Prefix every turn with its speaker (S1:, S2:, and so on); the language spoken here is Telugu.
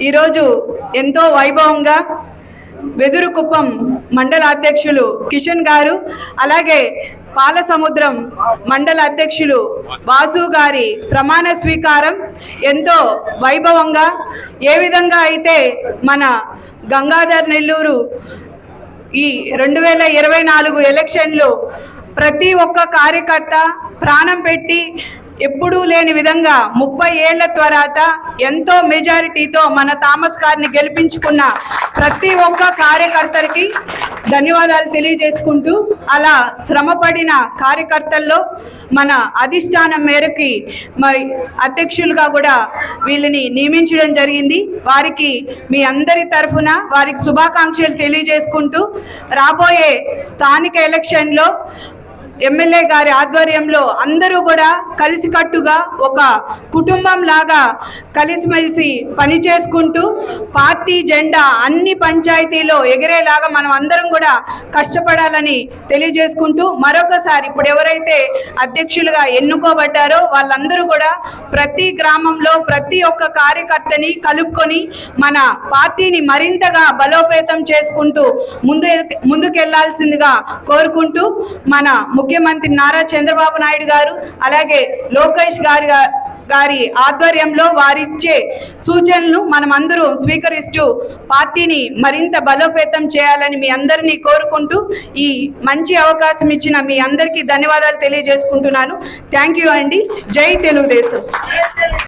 S1: ఈరోజు ఎంతో వైభవంగా వెదురుకుప్పం మండల అధ్యక్షులు కిషన్ గారు, అలాగే పాలసముద్రం మండల అధ్యక్షులు వాసు గారి ప్రమాణ స్వీకారం ఎంతో వైభవంగా, ఏ విధంగా అయితే మన గంగాధర్ నెల్లూరు ఈ 2024 ఎలక్షన్లో ప్రతి ఒక్క కార్యకర్త ప్రాణం పెట్టి ఎప్పుడూ లేని విధంగా 30 ఏళ్ల తర్వాత ఎంతో మెజారిటీతో మన థామస్ గారిని గెలిపించుకున్న ప్రతి ఒక్క కార్యకర్తకి ధన్యవాదాలు తెలియజేసుకుంటూ, అలా శ్రమపడిన కార్యకర్తల్లో మన అధిష్టానం మేరకి అధ్యక్షులుగా కూడా వీళ్ళని నియమించడం జరిగింది. వారికి మీ అందరి తరఫున వారికి శుభాకాంక్షలు తెలియజేసుకుంటూ, రాబోయే స్థానిక ఎలక్షన్లో ఎమ్మెల్యే గారి ఆధ్వర్యంలో అందరూ కూడా కలిసికట్టుగా ఒక కుటుంబం లాగా కలిసిమెలిసి పని చేసుకుంటూ పార్టీ జెండా అన్ని పంచాయతీలో ఎగిరేలాగా మనం అందరం కూడా కష్టపడాలని తెలియజేసుకుంటూ, మరొకసారి ఇప్పుడు ఎవరైతే అధ్యక్షులుగా ఎన్నుకోబడ్డారో వాళ్ళందరూ కూడా ప్రతి గ్రామంలో ప్రతి ఒక్క కార్యకర్తని కలుపుకొని మన పార్టీని మరింతగా బలోపేతం చేసుకుంటూ ముందుకెళ్లాల్సిందిగా కోరుకుంటూ, మన ముఖ్యమంత్రి నారా చంద్రబాబు నాయుడు గారు అలాగే లోకేష్ గారి ఆధ్వర్యంలో వారిచ్చే సూచనలు మనమందరూ స్వీకరిస్తూ పార్టీని మరింత బలోపేతం చేయాలని మీ అందరినీ కోరుకుంటూ, ఈ మంచి అవకాశం ఇచ్చిన మీ అందరికీ ధన్యవాదాలు తెలియజేసుకుంటున్నాను. థ్యాంక్ యూ అండి. జై తెలుగుదేశం.